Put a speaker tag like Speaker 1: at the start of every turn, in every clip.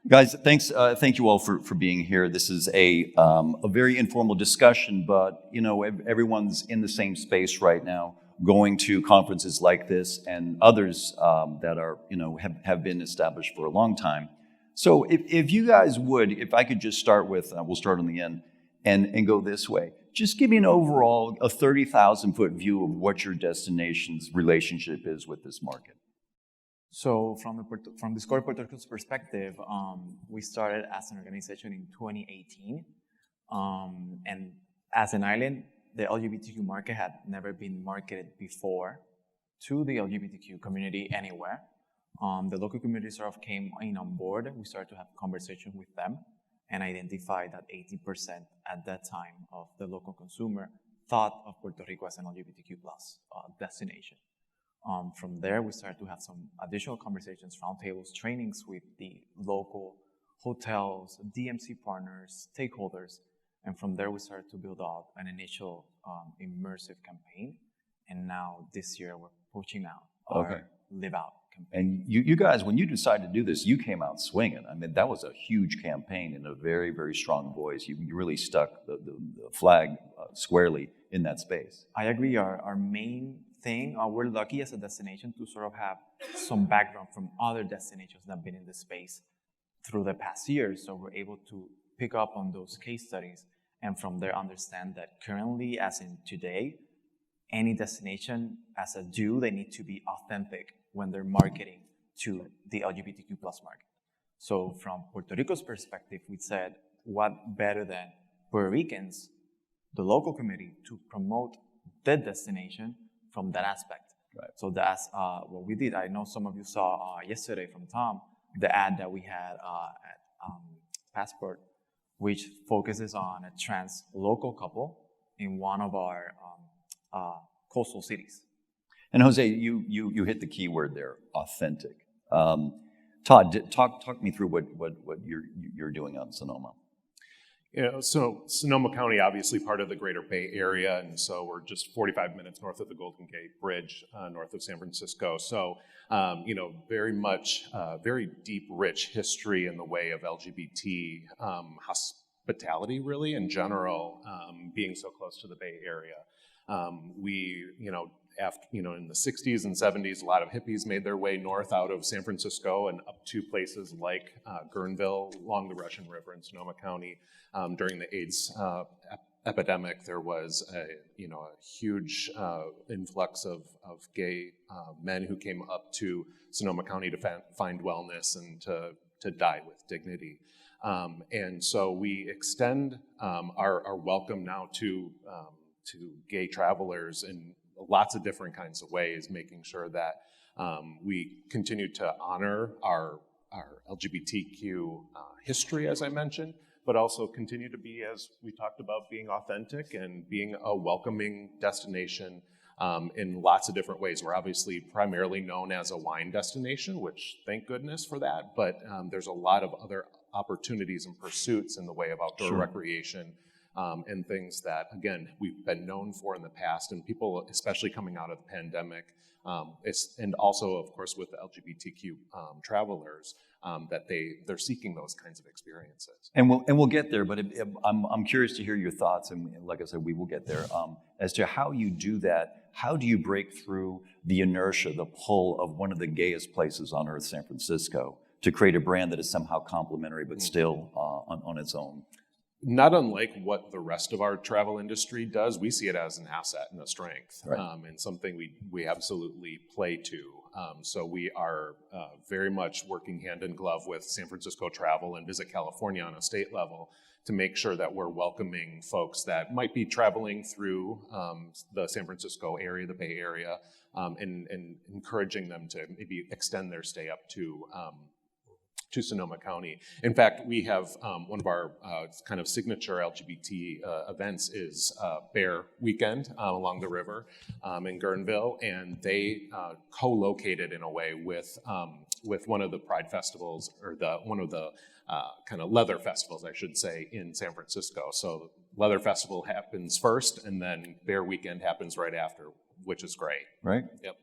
Speaker 1: Guys, thank you all for being here. This is a very informal discussion, but everyone's in the same space right now, going to conferences like this and others that are have been established for a long time. So if you guys would, if I could just start with, we'll start on the end and go this way. Just give me an overall, a 30,000-foot view of what your destination's relationship is with this market.
Speaker 2: So from the Discover Puerto Rico's perspective, we started as an organization in 2018. And as an island, the LGBTQ market had never been marketed before to the LGBTQ community anywhere. The local community sort of came in on board. We started to have conversations with them and identified that 80% at that time of the local consumer thought of Puerto Rico as an LGBTQ plus destination. From there, we started to have some additional conversations, roundtables, trainings with the local hotels, DMC partners, stakeholders. And from there, we started to build out an initial immersive campaign. And now this year, we're pushing out our Live Out campaign.
Speaker 1: And you guys, when you decided to do this, you came out swinging. I mean, that was a huge campaign and a very, very strong voice. You really stuck the flag squarely in that space.
Speaker 2: I agree. Our main thing, we're lucky as a destination to sort of have some background from other destinations that have been in the space through the past years. So we're able to pick up on those case studies and from there understand that currently, as in today, any destination as a they need to be authentic when they're marketing to the LGBTQ plus market. So from Puerto Rico's perspective, we said, what better than Puerto Ricans, the local community, to promote the destination from that aspect.
Speaker 1: Right.
Speaker 2: So that's what we did. I know some of you saw yesterday from Tom, the ad that we had at Passport, which focuses on a trans local couple in one of our coastal cities.
Speaker 1: And José, you hit the key word there, authentic. Todd, talk me through what you're doing out in Sonoma.
Speaker 3: So Sonoma County, obviously part of the greater Bay Area, and so we're just 45 minutes north of the Golden Gate Bridge, north of San Francisco. So, very much, very deep, rich history in the way of LGBT hospitality, really, in general, being so close to the Bay Area. In the 60s and 70s, a lot of hippies made their way north out of San Francisco and up to places like Guerneville, along the Russian River in Sonoma County. During the AIDS epidemic, there was a huge influx of gay men who came up to Sonoma County to find wellness and to die with dignity. And so we extend our welcome now to gay travelers in lots of different kinds of ways, making sure that we continue to honor our LGBTQ history, as I mentioned, but also continue to be, as we talked about, being authentic and being a welcoming destination in lots of different ways. We're obviously primarily known as a wine destination, which thank goodness for that, but there's a lot of other opportunities and pursuits in the way of outdoor recreation and things that, again, we've been known for in the past, and people, especially coming out of the pandemic, and also, of course, with the LGBTQ travelers, that they're seeking those kinds of experiences.
Speaker 1: And we'll get there, but I'm curious to hear your thoughts, and like I said, we will get there, as to how you do that. How do you break through the inertia, the pull of one of the gayest places on earth, San Francisco, to create a brand that is somehow complementary but still on its own?
Speaker 3: Not unlike what the rest of our travel industry does, we see it as an asset and a strength, and something we absolutely play to. So we are very much working hand in glove with San Francisco Travel and Visit California on a state level to make sure that we're welcoming folks that might be traveling through the San Francisco area, the Bay Area, and encouraging them to maybe extend their stay up to Sonoma County. In fact, we have one of our kind of signature LGBT events is Bear Weekend along the river in Guerneville, and they co-located in a way with one of the Pride festivals, or one of the kind of leather festivals, I should say, in San Francisco. So Leather Festival happens first, and then Bear Weekend happens right after, which is great.
Speaker 1: Right.
Speaker 3: Yep.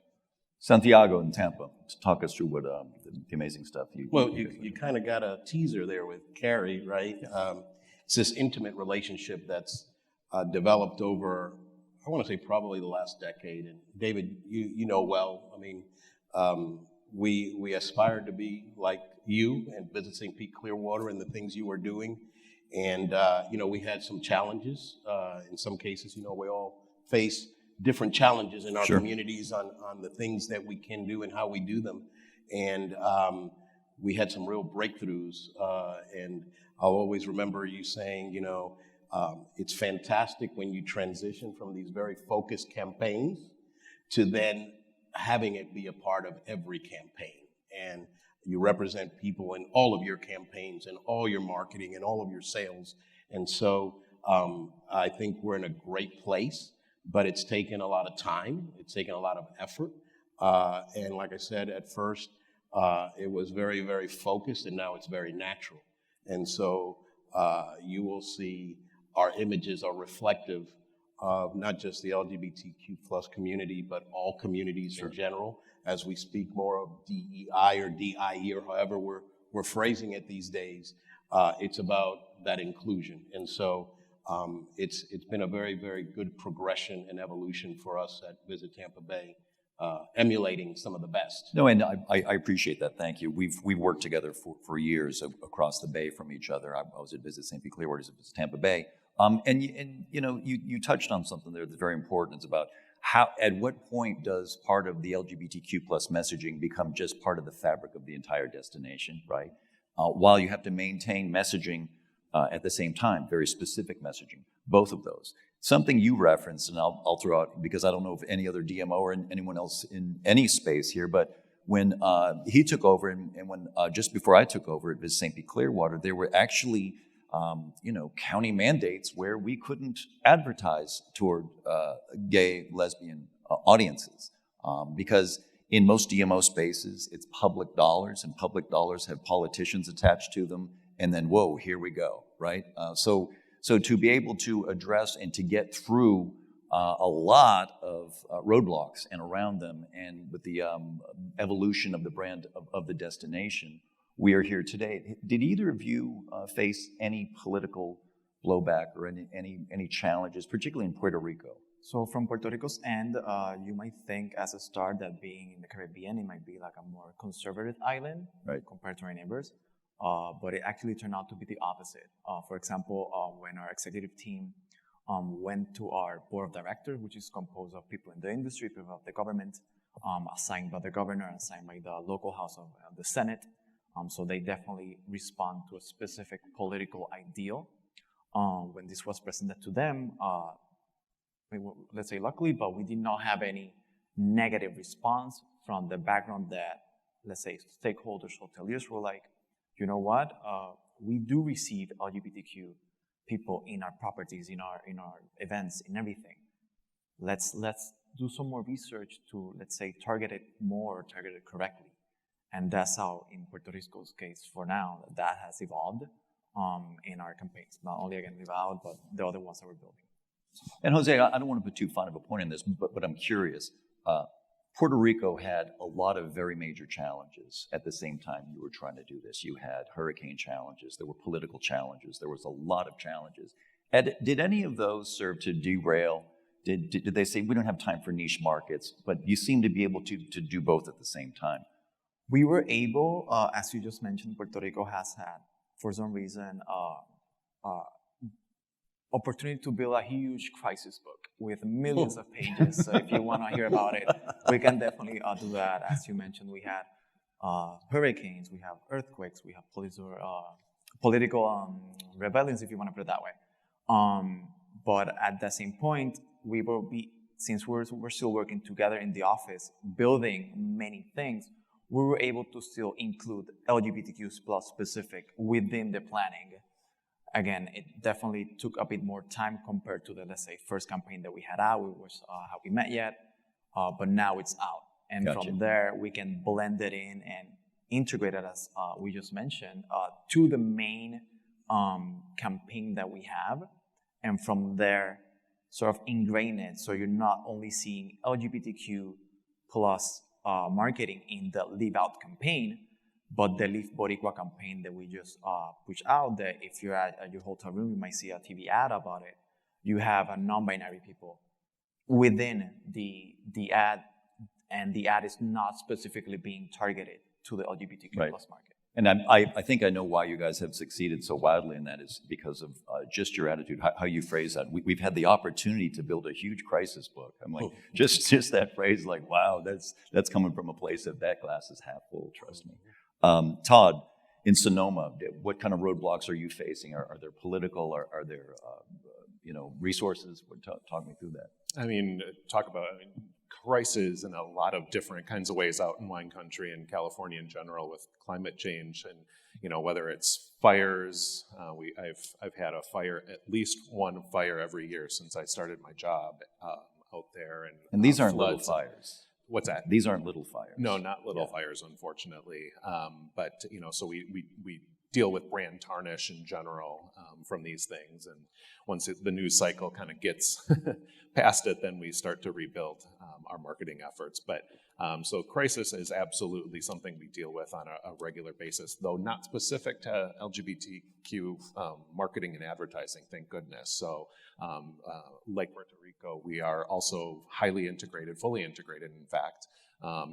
Speaker 1: Santiago in Tampa, to talk us through what the amazing stuff you.
Speaker 4: Well, you kind of got a teaser there with Carrie, right? It's this intimate relationship that's developed over, I want to say probably the last decade. And David, you know well, I mean, we aspired to be like you and Visit St. Pete Clearwater and the things you were doing. And, we had some challenges. In some cases, we all face different challenges in our
Speaker 1: Sure.
Speaker 4: communities on the things that we can do and how we do them. And we had some real breakthroughs. And I'll always remember you saying, it's fantastic when you transition from these very focused campaigns to then having it be a part of every campaign. And you represent people in all of your campaigns and all your marketing and all of your sales. And so I think we're in a great place, but it's taken a lot of time. It's taken a lot of effort. And like I said, at first, it was very, very focused, and now it's very natural. And so you will see our images are reflective of not just the LGBTQ plus community, but all communities in general. As we speak more of DEI or DIE or however we're phrasing it these days, it's about that inclusion. And so it's been a very, very good progression and evolution for us at Visit Tampa Bay, emulating some of the best.
Speaker 1: No, and I appreciate that. Thank you. We've worked together for years across the bay from each other. I was at Visit St. Pete Clearwater, it was Tampa Bay. And you touched on something there that's very important. It's about at what point does part of the LGBTQ plus messaging become just part of the fabric of the entire destination, right? While you have to maintain messaging at the same time, very specific messaging, both of those. Something you referenced, and I'll throw out, because I don't know if any other DMO or anyone else in any space here, but when he took over and when just before I took over at Visit St. Pete Clearwater, there were actually county mandates where we couldn't advertise toward gay, lesbian audiences because in most DMO spaces, it's public dollars, and public dollars have politicians attached to them, and then, whoa, here we go, right? So to be able to address and to get through a lot of roadblocks and around them, and with the evolution of the brand of the destination, we are here today. Did either of you face any political blowback or any challenges, particularly in Puerto Rico?
Speaker 2: So from Puerto Rico's end, you might think as a start that being in the Caribbean, it might be like a more conservative island,
Speaker 1: right,
Speaker 2: compared to our neighbors. But it actually turned out to be the opposite. For example, when our executive team went to our board of directors, which is composed of people in the industry, people of the government, assigned by the governor, assigned by the local house of the Senate. So they definitely respond to a specific political ideal. When this was presented to them, let's say luckily, but we did not have any negative response from the background that, let's say, stakeholders, hoteliers were like, you know what, we do receive LGBTQ people in our properties, in our events, in everything. Let's do some more research to, let's say, target it correctly. And that's how, in Puerto Rico's case, for now, that has evolved in our campaigns. Not only, again, Vivald, but the other ones that we're building.
Speaker 1: And Jose, I don't want to put too fine of a point on this, but I'm curious. Puerto Rico had a lot of very major challenges at the same time you were trying to do this. You had hurricane challenges, there were political challenges, there was a lot of challenges. Did any of those serve to derail? Did they say, we don't have time for niche markets, but you seem to be able to do both at the same time?
Speaker 2: We were able, as you just mentioned, Puerto Rico has had, for some reason, opportunity to build a huge crisis book with millions of pages. So if you want to hear about it, we can definitely do that. As you mentioned, we had hurricanes, we have earthquakes, we have political rebellions, if you want to put it that way. But at the same point, since we're still working together in the office, building many things, we were able to still include LGBTQ plus specific within the planning. Again, it definitely took a bit more time compared to the, let's say, first campaign that we had out, which was Have We Met Yet? But now it's out. And
Speaker 1: Gotcha.
Speaker 2: From there, we can blend it in and integrate it, as we just mentioned, to the main campaign that we have. And from there, sort of ingrain it so you're not only seeing LGBTQ plus marketing in the Live Out campaign, but the Live Boricua campaign that we just pushed out, that if you're at your hotel room, you might see a TV ad about it. You have a non-binary people within the ad, and the ad is not specifically being targeted to the LGBTQ
Speaker 1: Right.
Speaker 2: plus market.
Speaker 1: And I think I know why you guys have succeeded so wildly, and that is because of just your attitude, how you phrase that. We've had the opportunity to build a huge crisis book. I'm like, just that phrase, like, wow, that's coming from a place that glass is half full, trust me. Todd, in Sonoma, what kind of roadblocks are you facing? Are there political, are there resources? Talk me through that.
Speaker 3: I mean, talk about crisis in a lot of different kinds of ways out in wine country and California in general with climate change, and whether it's fires. I've had a fire, at least one fire every year since I started my job out there,
Speaker 1: And these aren't little
Speaker 3: floods.
Speaker 1: fires.
Speaker 3: What's that?
Speaker 1: These aren't little fires.
Speaker 3: No, not little fires, unfortunately. But so we deal with brand tarnish in general from these things, and once the news cycle kind of gets past it, then we start to rebuild our marketing efforts. But so crisis is absolutely something we deal with on a regular basis, though not specific to LGBTQ marketing and advertising, thank goodness. So like Puerto Rico, we are also highly integrated, fully integrated, in fact,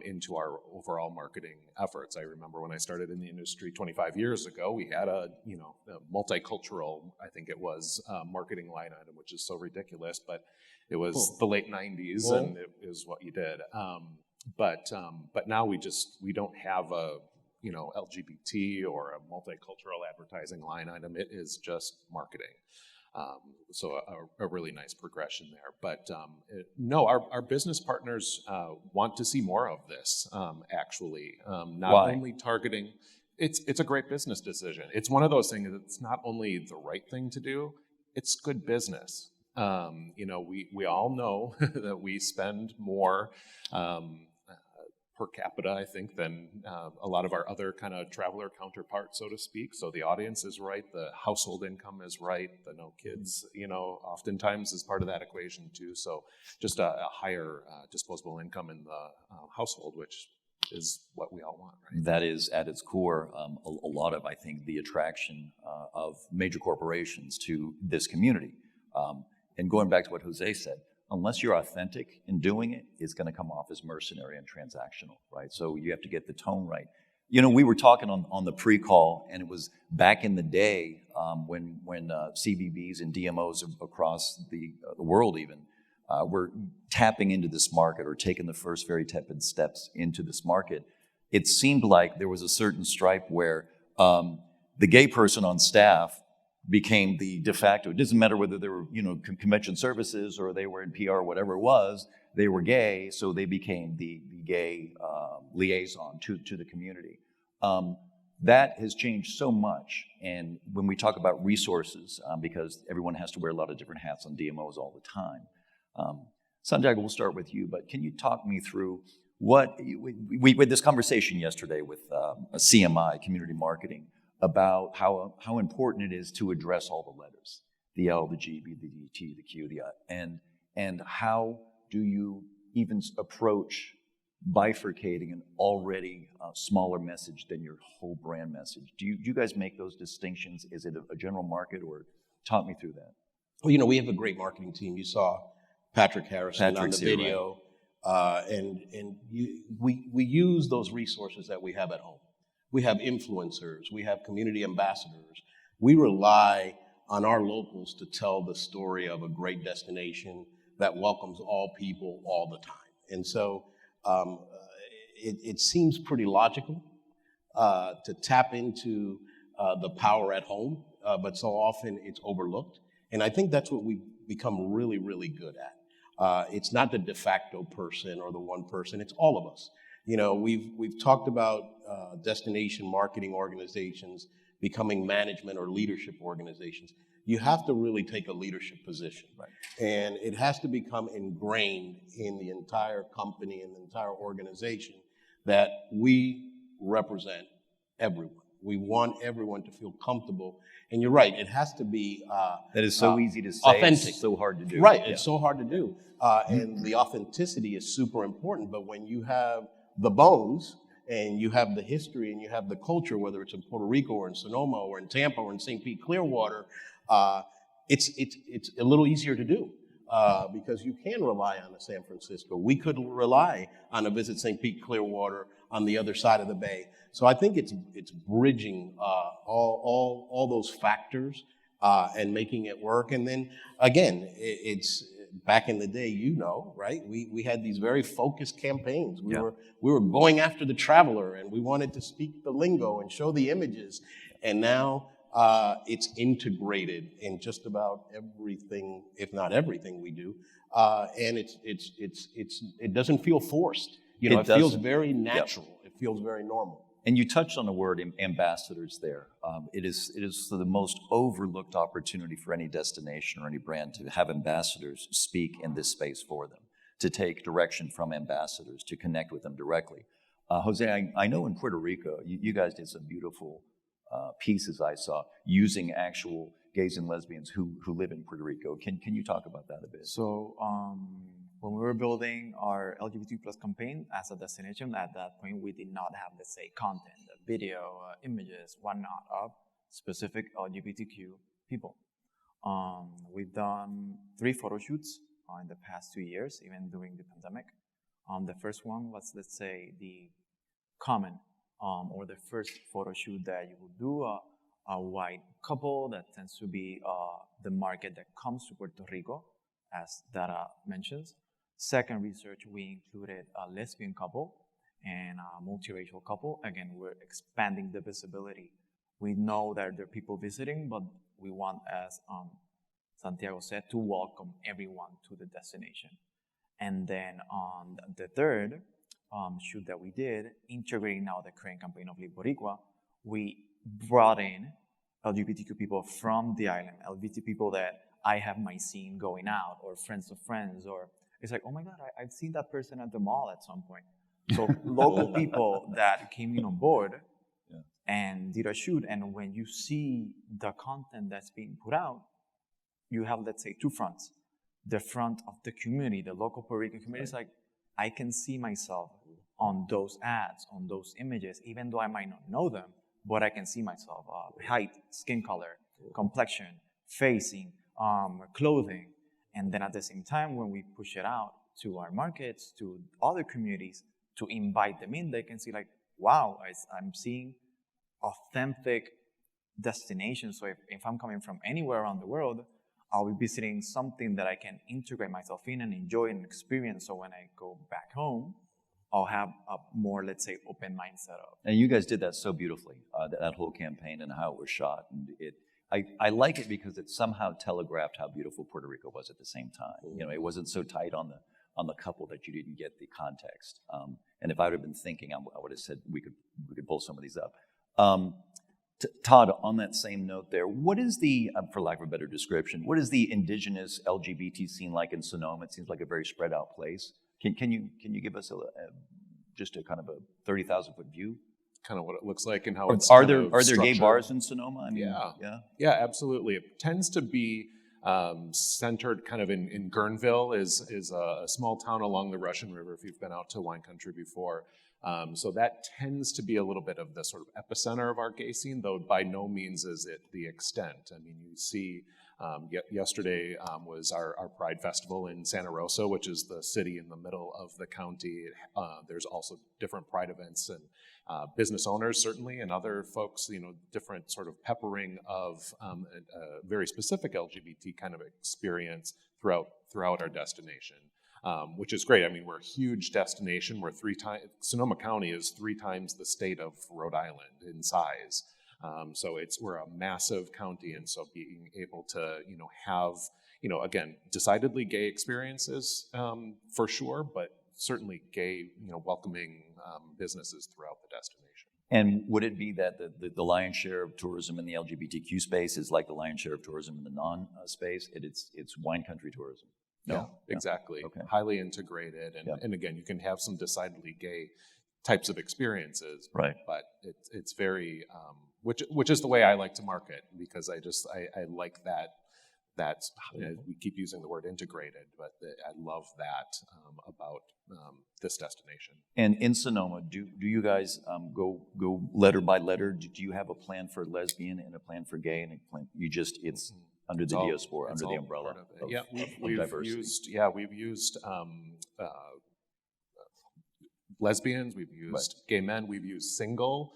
Speaker 3: into our overall marketing efforts. I remember when I started in the industry 25 years ago, we had a multicultural, I think it was, marketing line item, which is so ridiculous, but it was the late 90s, and it is what you did. But now we don't have a LGBT or a multicultural advertising line item. It is just marketing. So a really nice progression there. But no, our business partners want to see more of this, actually. Not
Speaker 1: Why?
Speaker 3: only targeting, it's a great business decision. It's one of those things that it's not only the right thing to do, it's good business. We all know that we spend more per capita, I think, than a lot of our other kind of traveler counterparts, so to speak. So the audience is right, the household income is right, the no kids, oftentimes is part of that equation too. So just a higher disposable income in the household, which is what we all want, right?
Speaker 1: That is at its core a lot of, I think, the attraction of major corporations to this community. And going back to what Jose said, unless you're authentic in doing it, it's going to come off as mercenary and transactional, right? So you have to get the tone right. We were talking on the pre-call, and it was back in the day when CBBs and DMOs across the world even were tapping into this market or taking the first very tepid steps into this market. It seemed like there was a certain stripe where the gay person on staff became the de facto. It doesn't matter whether they were, convention services or they were in PR or whatever it was, they were gay, so they became the gay liaison to the community. That has changed so much. And when we talk about resources, because everyone has to wear a lot of different hats on DMOs all the time. Santiago, we'll start with you, but can you talk me through we had this conversation yesterday with a CMI, community marketing, about how important it is to address all the letters, the L, the G, the T, the Q, the I, and how do you even approach bifurcating an already smaller message than your whole brand message? Do you guys make those distinctions? Is it a general market, or talk me through that?
Speaker 4: Well, we have a great marketing team. You saw Patrick Harrison on the video,
Speaker 1: right.
Speaker 4: and we use those resources that we have at home. We have influencers, we have community ambassadors. We rely on our locals to tell the story of a great destination that welcomes all people all the time. And so it seems pretty logical to tap into the power at home, but so often it's overlooked. And I think that's what we've become really, really good at. It's not the de facto person or the one person, it's all of us. We've talked about destination marketing organizations becoming management or leadership organizations. You have to really take a leadership position.
Speaker 1: Right.
Speaker 4: And it has to become ingrained in the entire company and the entire organization that we represent everyone. We want everyone to feel comfortable. And you're right, it has to be
Speaker 1: that is so easy to say,
Speaker 4: authentic.
Speaker 1: It's so hard to do.
Speaker 4: Right,
Speaker 1: Yeah.
Speaker 4: it's so hard to do. And the authenticity is super important, but when you have the bones, and you have the history and you have the culture, whether it's in Puerto Rico or in Sonoma or in Tampa or in St. Pete, Clearwater, it's a little easier to do because you can rely on a San Francisco. We could rely on a Visit St. Pete, Clearwater on the other side of the bay. So I think it's bridging all those factors and making it work. And then again, it's back in the day, right? We had these very focused campaigns. We were going after the traveler, and we wanted to speak the lingo and show the images. And now it's integrated in just about everything, if not everything, we do. And it doesn't feel forced. It feels very natural. It feels very normal.
Speaker 1: And you touched on the word ambassadors there. It is the most overlooked opportunity for any destination or any brand to have ambassadors speak in this space for them, to take direction from ambassadors, to connect with them directly. Jose, I know in Puerto Rico, you guys did some beautiful pieces I saw using actual gays and lesbians who live in Puerto Rico. Can you talk about that a bit?
Speaker 2: So when we were building our LGBTQ plus campaign as a destination, at that point we did not have, let's say, content, video, images, whatnot of specific LGBTQ people. We've done 3 photo shoots in the past 2 years, even during the pandemic. The first one was, let's say, the common or the first photo shoot that you would do, a white couple that tends to be the market that comes to Puerto Rico, as data mentions. Second research, we included a lesbian couple and a multiracial couple. Again, we're expanding the visibility. We know that there are people visiting, but we want, as Santiago said, to welcome everyone to the destination. And then on the third shoot that we did, integrating now the current campaign of Live Boricua, we brought in LGBTQ people from the island, LGBT people that I have my scene going out, or friends of friends, or it's like, oh my God, I've seen that person at the mall at some point. So local people that came in on board and did a shoot. And when you see the content that's being put out, you have, let's say, 2 fronts. The front of the community, the local Puerto Rican community, is like, I can see myself on those ads, on those images, even though I might not know them, but I can see myself, height, skin color, complexion, facing, clothing. And then at the same time, when we push it out to our markets, to other communities, to invite them in, they can see like, wow, I'm seeing authentic destinations. So if I'm coming from anywhere around the world, I'll be visiting something that I can integrate myself in and enjoy and experience. So when I go back home, I'll have a more, let's say, open mindset of.
Speaker 1: And you guys did that so beautifully, that whole campaign and how it was shot. And I like it because it somehow telegraphed how beautiful Puerto Rico was at the same time. You know, it wasn't so tight on the couple that you didn't get the context. And if I would have been thinking, I would have said we could pull some of these up. Todd, on that same note there, what is the, for lack of a better description, what is the indigenous LGBT scene like in Sonoma? It seems like a very spread out place. Can you give us just a kind of a 30,000-foot view?
Speaker 3: Kind of what it looks like and how it's
Speaker 1: are there gay bars in Sonoma? I mean,
Speaker 3: yeah, absolutely. It tends to be centered kind of in Guerneville is a small town along the Russian River, if you've been out to wine country before. So that tends to be a little bit of the sort of epicenter of our gay scene, though by no means is it the extent. I mean, you see, yesterday was our Pride Festival in Santa Rosa, which is the city in the middle of the county. There's also different Pride events and business owners, certainly, and other folks, you know, different sort of peppering of a very specific LGBT kind of experience throughout our destination. Which is great. I mean, we're a huge destination. Sonoma County is 3 times the state of Rhode Island in size. So we're a massive county, and so being able to, you know, have, you know, again, decidedly gay experiences for sure, but certainly gay, you know, welcoming businesses throughout the destination.
Speaker 1: and would it be that the lion's share of tourism in the LGBTQ space is like the lion's share of tourism in the non-space? It's wine country tourism. No,
Speaker 3: yeah, exactly.
Speaker 1: Okay.
Speaker 3: Highly integrated, and again, you can have some decidedly gay types of experiences,
Speaker 1: right?
Speaker 3: But it's very which is the way I like to market, because I like that's, we keep using the word integrated, but I love that about this destination.
Speaker 1: And in Sonoma, do you guys go letter by letter? Do you have a plan for lesbian and a plan for gay and a plan? It's under the diaspora, under the umbrella of,
Speaker 3: we've
Speaker 1: diversity.
Speaker 3: We've used lesbians, we've used gay men, we've used single.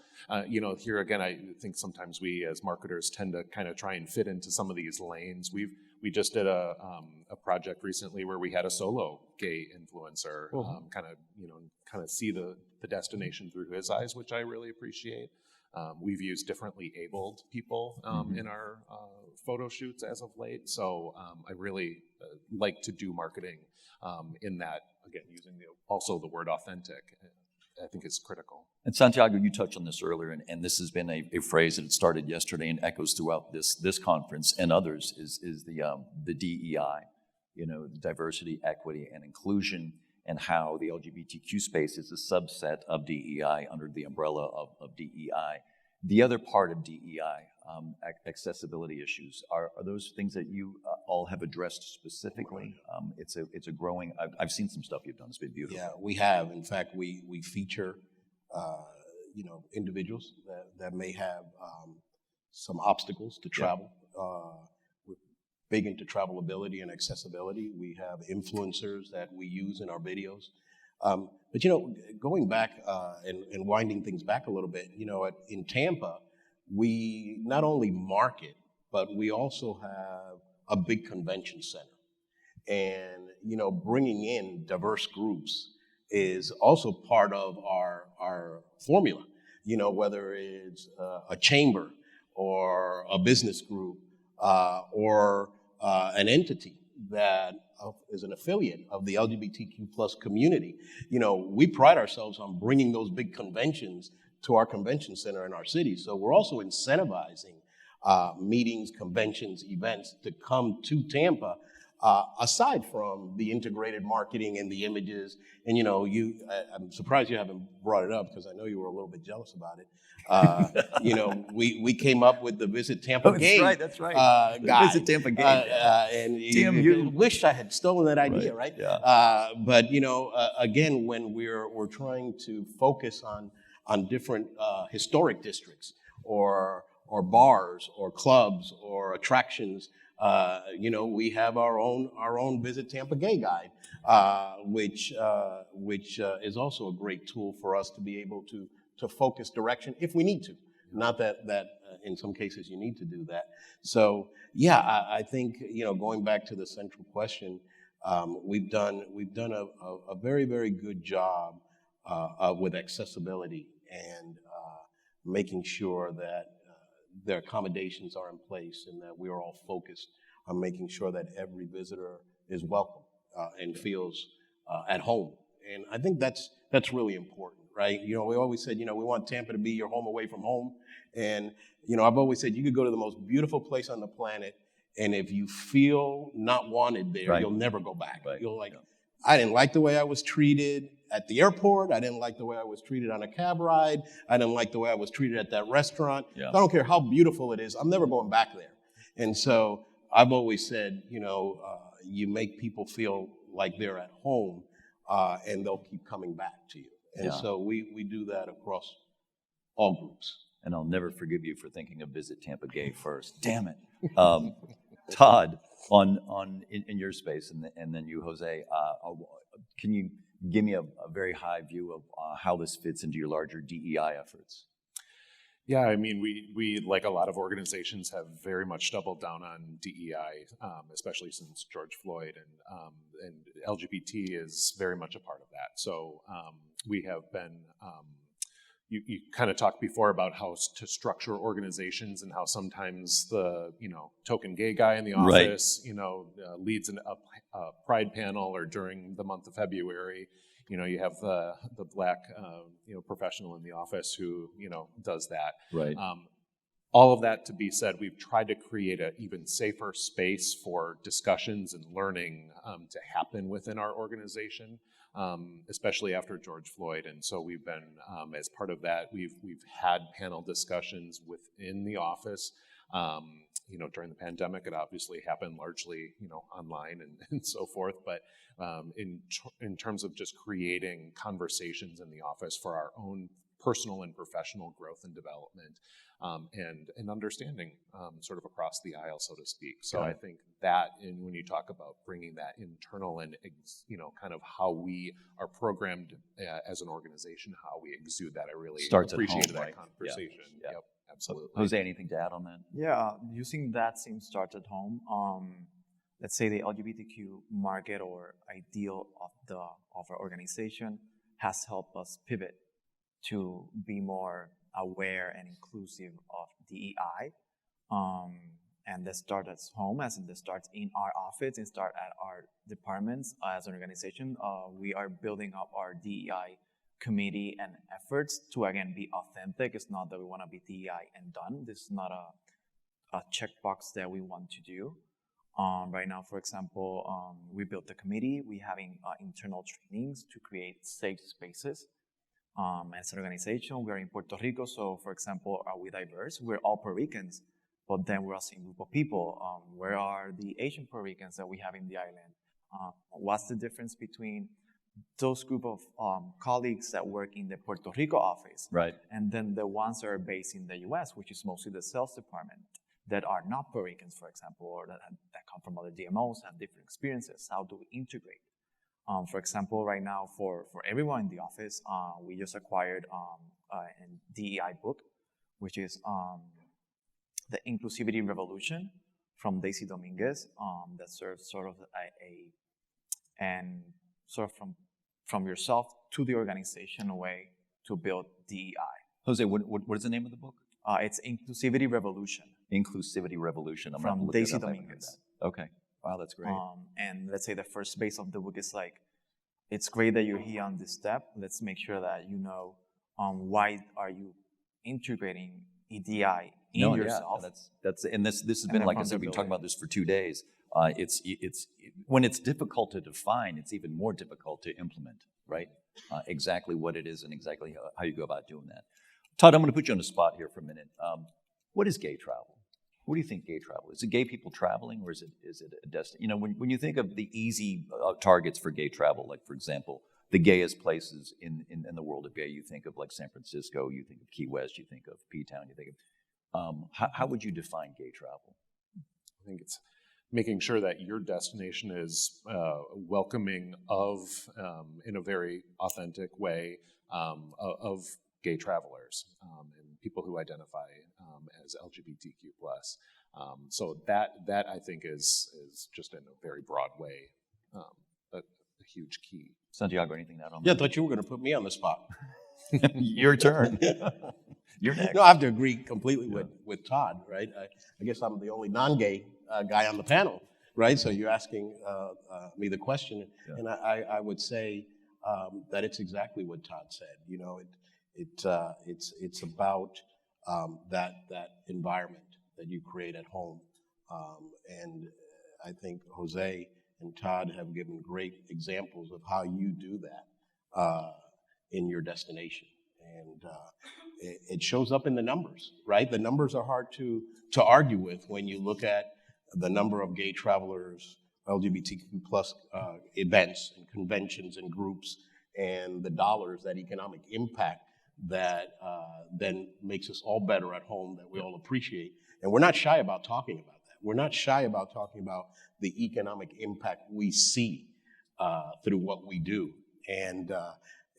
Speaker 3: Here again, I think sometimes we as marketers tend to kind of try and fit into some of these lanes. We just did a project recently where we had a solo gay influencer kind of see the destination through his eyes, which I really appreciate. We've used differently abled people in our photo shoots as of late. So I really like to do marketing in that, again, using also the word authentic, I think is critical.
Speaker 1: And Santiago, you touched on this earlier, and this has been a phrase that started yesterday and echoes throughout this conference and others, is the DEI, diversity, equity, and inclusion, and how the LGBTQ space is a subset of DEI under the umbrella of DEI. The other part of DEI, accessibility issues, are those things that you all have addressed specifically? It's a growing. I've seen some stuff you've done. It's been beautiful.
Speaker 4: Yeah, we have. In fact, we feature individuals that may have some obstacles to travel. We're big into travelability and accessibility. We have influencers that we use in our videos. But going back and winding things back a little bit, in Tampa, we not only market, but we also have a big convention center. And, bringing in diverse groups is also part of our formula, whether it's a chamber or a business group or an entity that is an affiliate of the LGBTQ plus community. We pride ourselves on bringing those big conventions to our convention center in our city. So we're also incentivizing meetings, conventions, events to come to Tampa, aside from the integrated marketing and the images. And I'm surprised you haven't brought it up because I know you were a little bit jealous about it. We came up with the Visit Tampa Gay.
Speaker 1: That's right.
Speaker 4: Guide.
Speaker 1: Visit Tampa Gay.
Speaker 4: And
Speaker 1: Damn
Speaker 4: you wished I had stolen that idea, right?
Speaker 1: Yeah.
Speaker 4: But again, when we're trying to focus on different historic districts or bars or clubs or attractions, we have our own Visit Tampa Gay Guide, which is also a great tool for us to be able to focus direction if we need to. Not that in some cases you need to do that. So yeah, I think going back to the central question, we've done a very, very good job with accessibility and making sure that their accommodations are in place and that we are all focused on making sure that every visitor is welcome and feels at home. And I think that's really important, right? We always said, we want Tampa to be your home away from home. And, I've always said you could go to the most beautiful place on the planet, and if you feel not wanted there, you'll never go back.
Speaker 1: Right.
Speaker 4: You'll I didn't like the way I was treated at the airport. I didn't like the way I was treated on a cab ride. I didn't like the way I was treated at that restaurant.
Speaker 1: Yeah.
Speaker 4: I don't care how beautiful it is. I'm never going back there. And so I've always said, you make people feel like they're at home, and they'll keep coming back to you. And so we do that across all groups.
Speaker 1: And I'll never forgive you for thinking of Visit Tampa Gay first. Damn it. Todd, in your space, and then you, Jose, can you give me a very high view of how this fits into your larger DEI efforts?
Speaker 3: Yeah, I mean, we like a lot of organizations have very much doubled down on DEI, especially since George Floyd, and LGBT is very much a part of that. So we have been. You kind of talked before about how to structure organizations and how sometimes the token gay guy in the office leads a pride panel, or during the month of February you have the black professional in the office who does that.
Speaker 1: Right.
Speaker 3: All of that to be said, we've tried to create an even safer space for discussions and learning to happen within our organization. Especially after George Floyd. And so we've been, as part of that, we've had panel discussions within the office during the pandemic, it obviously happened largely, online and so forth. But in terms of just creating conversations in the office for our own personal and professional growth and development, and understanding sort of across the aisle, so to speak. So I think that, and when you talk about bringing that internal and, kind of how we are programmed as an organization, how we exude that, I really appreciated that conversation.
Speaker 1: Yeah.
Speaker 3: Yep, absolutely.
Speaker 1: Jose, anything to add on that?
Speaker 2: Yeah, using that same start at home, let's say the LGBTQ market or ideal of our organization has helped us pivot to be more aware and inclusive of DEI. And this starts at home, as in this starts in our office and start at our departments as an organization. We are building up our DEI committee and efforts to, again, be authentic. It's not that we want to be DEI and done. This is not a checkbox that we want to do. Right now, for example, we built a committee. We're having internal trainings to create safe spaces. As an organization, we're in Puerto Rico, so for example, are we diverse? We're all Puerto Ricans, but then we're a same group of people. Where are the Asian Puerto Ricans that we have in the island? What's the difference between those group of colleagues that work in the Puerto Rico office,
Speaker 1: Right.
Speaker 2: and then the ones that are based in the US, which is mostly the sales department, that are not Puerto Ricans, for example, or that come from other DMOs, have different experiences? How do we integrate? For example, right now, for everyone in the office, we just acquired a DEI book, which is the Inclusivity Revolution from Daisy Dominguez, that serves sort of and sort of from yourself to the organization a way to build DEI.
Speaker 1: Jose, what is the name of the book?
Speaker 2: It's Inclusivity Revolution.
Speaker 1: Inclusivity Revolution. I'm
Speaker 2: from
Speaker 1: gonna look
Speaker 2: Daisy
Speaker 1: it up. I haven't heard
Speaker 2: Dominguez.
Speaker 1: that. Okay. Wow, that's great.
Speaker 2: And let's say the first base of the book is like, it's great that you're here on this step. Let's make sure that you know why are you integrating EDI in yourself.
Speaker 1: Yeah, that's and this has been, like I said, we've been talking about this for 2 days. It's when it's difficult to define, it's even more difficult to implement, right? Exactly what it is and exactly how you go about doing that. Todd, I'm going to put you on the spot here for a minute. What is gay travel? What do you think gay travel is? Is it gay people traveling, or is it a destination? When you think of the easy targets for gay travel, like for example, the gayest places in the world of gay, you think of like San Francisco, you think of Key West, you think of P-Town, you think of how would you define gay travel?
Speaker 3: I think it's making sure that your destination is welcoming of, in a very authentic way, of gay travelers and people who identify as LGBTQ+. So that I think is just in a very broad way a huge key.
Speaker 1: Santiago, anything to add on
Speaker 4: Yeah, I
Speaker 1: that?
Speaker 4: thought you were going to put me on the spot.
Speaker 1: Your turn. You're next.
Speaker 4: No, I have to agree completely with Todd, right? I guess I'm the only non-gay guy on the panel, right? So you're asking me the question, and I would say that it's exactly what Todd said. It's about that environment that you create at home, and I think Jose and Todd have given great examples of how you do that in your destination, and it shows up in the numbers, right? The numbers are hard to argue with when you look at the number of gay travelers, LGBTQ plus events and conventions and groups, and the dollars, that economic impact that then makes us all better at home, that we all appreciate. And we're not shy about talking about that. We're not shy about talking about the economic impact we see through what we do. And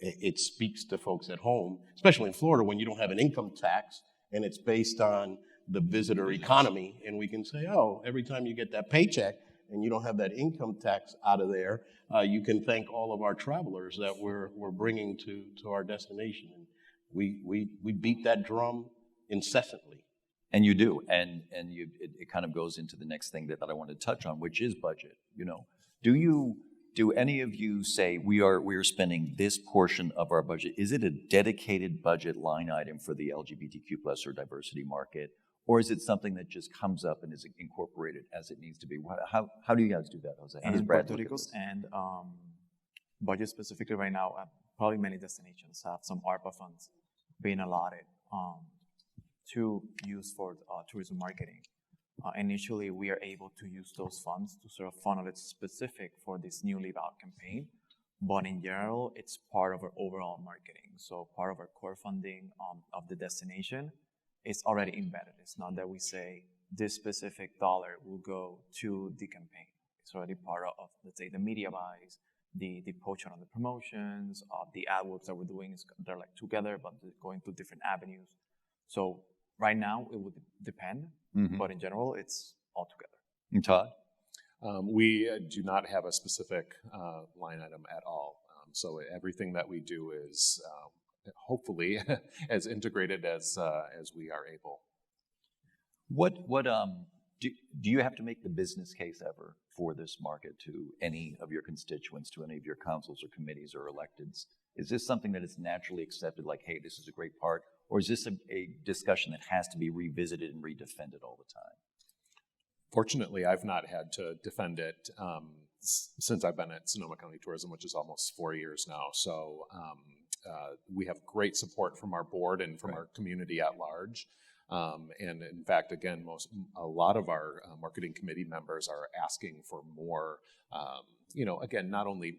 Speaker 4: it speaks to folks at home, especially in Florida, when you don't have an income tax and it's based on the visitor economy. And we can say, oh, every time you get that paycheck and you don't have that income tax out of there, you can thank all of our travelers that we're bringing to our destination. And we beat that drum incessantly.
Speaker 1: And you do, and it kind of goes into the next thing that I want to touch on, which is budget. Do any of you say we are spending this portion of our budget? Is it a dedicated budget line item for the LGBTQ plus or diversity market, or is it something that just comes up and is incorporated as it needs to be? How do you guys do that, Jose? How does Brad
Speaker 2: Puerto
Speaker 1: look at
Speaker 2: Rico's
Speaker 1: this?
Speaker 2: and budget specifically right now, probably many destinations have some ARPA funds being allotted to use for tourism marketing. Initially, we are able to use those funds to sort of funnel it specific for this new Live Out campaign. But in general, it's part of our overall marketing. So part of our core funding of the destination is already embedded. It's not that we say this specific dollar will go to the campaign. It's already part of, let's say, the media buys, the poaching on the promotions, the ad works that we're doing. They're like together, but they're going through different avenues. So right now, it would depend, but in general, it's all together.
Speaker 1: And Todd?
Speaker 3: We do not have a specific line item at all. So everything that we do is hopefully as integrated as we are able.
Speaker 1: Do you have to make the business case ever for this market to any of your constituents, to any of your councils or committees or electeds? Is this something that is naturally accepted, like, hey, this is a great part? Or is this a discussion that has to be revisited and redefended all the time?
Speaker 3: Fortunately, I've not had to defend it since I've been at Sonoma County Tourism, which is almost 4 years now. So we have great support from our board and from our community at large. And in fact, again, a lot of our marketing committee members are asking for more, again, not only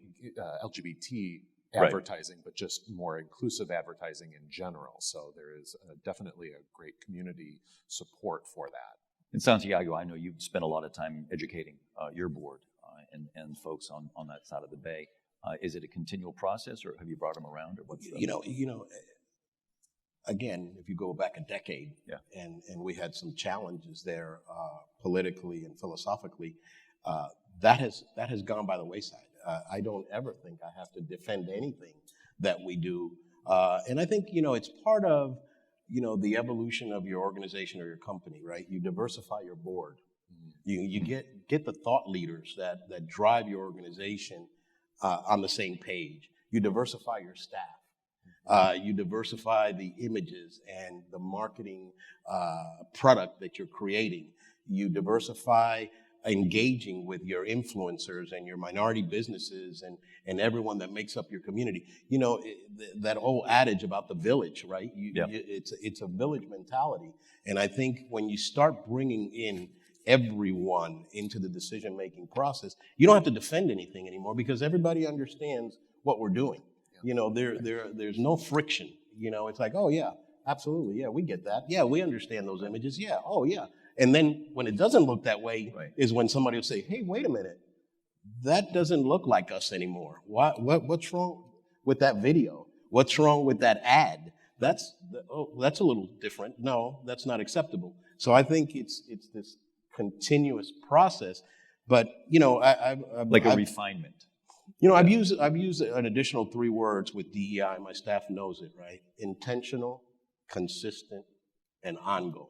Speaker 3: LGBT advertising, but just more inclusive advertising in general. So there is definitely a great community support for that.
Speaker 1: In Santiago, I know you've spent a lot of time educating your board and folks on that side of the bay. Is it a continual process, or have you brought them around, or what's the...
Speaker 4: Again, if you go back a decade, and we had some challenges there politically and philosophically, that has gone by the wayside. I don't ever think I have to defend anything that we do, and I think it's part of the evolution of your organization or your company, right? You diversify your board. You get the thought leaders that drive your organization on the same page. You diversify your staff. You diversify the images and the marketing product that you're creating. You diversify engaging with your influencers and your minority businesses and everyone that makes up your community. That old adage about the village, right? It's a village mentality. And I think when you start bringing in everyone into the decision-making process, you don't have to defend anything anymore because everybody understands what we're doing. There's no friction. It's like, oh yeah, absolutely, yeah, we get that. Yeah, we understand those images. Yeah, oh yeah. And then when it doesn't look that way is when somebody will say, hey, wait a minute, that doesn't look like us anymore. What's wrong with that video? What's wrong with that ad? That's a little different. No, that's not acceptable. So I think it's this continuous process. But I've
Speaker 1: refinement.
Speaker 4: I've used an additional 3 words with DEI. My staff knows it, right? Intentional, consistent, and ongoing.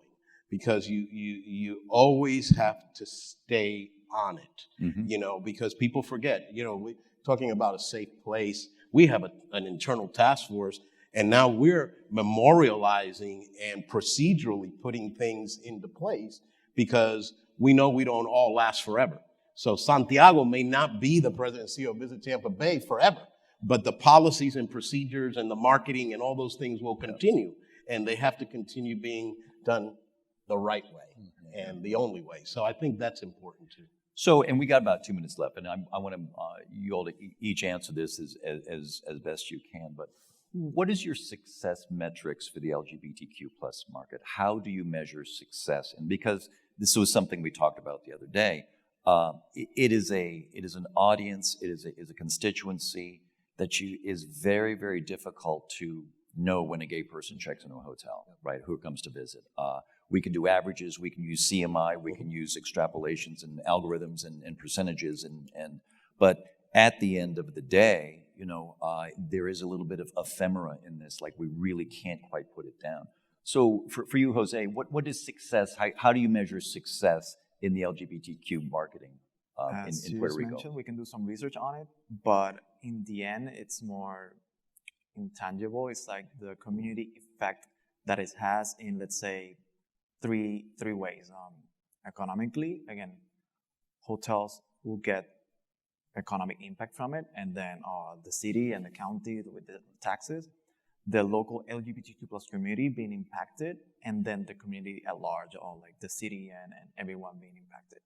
Speaker 4: Because you always have to stay on it, because people forget, we're talking about a safe place. We have an internal task force, and now we're memorializing and procedurally putting things into place because we know we don't all last forever. So Santiago may not be the president and CEO of Visit Tampa Bay forever, but the policies and procedures and the marketing and all those things will continue, and they have to continue being done the right way and the only way. So I think that's important too.
Speaker 1: So, and we got about 2 minutes left, and I want you all to each answer this as best you can. But what is your success metrics for the LGBTQ plus market? How do you measure success? And because this was something we talked about the other day, it is an audience, it is a constituency that is very, very difficult to know when a gay person checks into a hotel, right? Who comes to visit. We can do averages, we can use CMI, we can use extrapolations and algorithms and percentages, but at the end of the day, there is a little bit of ephemera in this, like we really can't quite put it down. So for you, Jose, what is success? How do you measure success in the LGBTQ marketing in Puerto Rico?
Speaker 2: Mentioned, we can do some research on it, but in the end, it's more intangible. It's like the community effect that it has in, let's say, three ways. Economically, again, hotels will get economic impact from it, and then the city and the county with the taxes. the local LGBTQ plus community being impacted, and then the community at large, or like the city and everyone being impacted.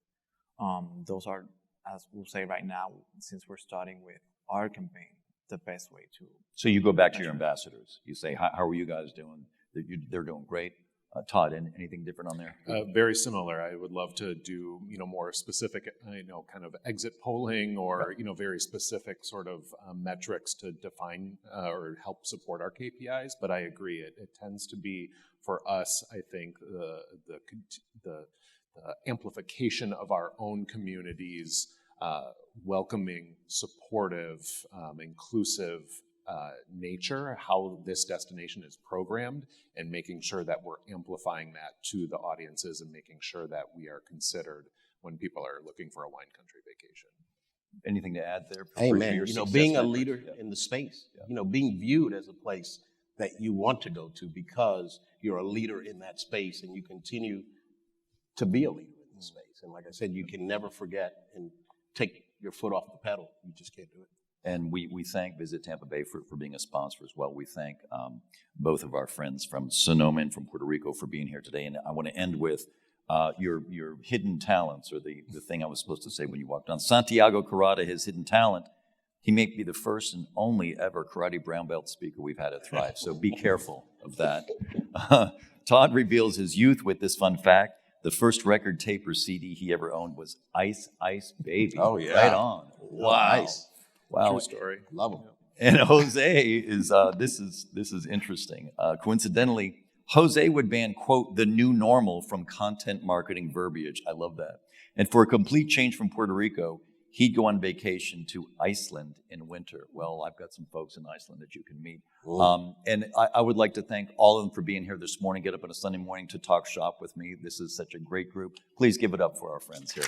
Speaker 2: Those are, as we'll say right now, since we're starting with our campaign, the best way to.
Speaker 1: So you go back to your ambassadors. You say, how are you guys doing? They're doing great. Todd, anything different on there?
Speaker 3: Very similar. I would love to do, more specific, kind of exit polling or, very specific sort of metrics to define or help support our KPIs. But I agree, it tends to be for us, I think, the amplification of our own communities, welcoming, supportive, inclusive nature, how this destination is programmed, and making sure that we're amplifying that to the audiences and making sure that we are considered when people are looking for a wine country vacation.
Speaker 1: Anything to add there?
Speaker 4: Amen. Being a leader in the space, being viewed as a place that you want to go to because you're a leader in that space and you continue to be a leader in the space. And like I said, you can never forget and take your foot off the pedal. You just can't do it.
Speaker 1: And we thank Visit Tampa Bay for being a sponsor as well. We thank both of our friends from Sonoma and from Puerto Rico for being here today. And I want to end with your hidden talents, or the thing I was supposed to say when you walked on. Santiago Corrada, his hidden talent, he may be the first and only ever karate brown belt speaker we've had at Thrive. So be careful of that. Todd reveals his youth with this fun fact. The first record tape or CD he ever owned was Ice Ice Baby.
Speaker 4: Oh, yeah.
Speaker 1: Right on. Wow.
Speaker 4: Nice.
Speaker 1: Wow.
Speaker 3: True story.
Speaker 4: Love them.
Speaker 1: And José is this is interesting. Coincidentally, José would ban, quote, the new normal from content marketing verbiage. I love that. And for a complete change from Puerto Rico, he'd go on vacation to Iceland in winter. Well, I've got some folks in Iceland that you can meet. And I would like to thank all of them for being here this morning. Get up on a Sunday morning to talk shop with me. This is such a great group. Please give it up for our friends here.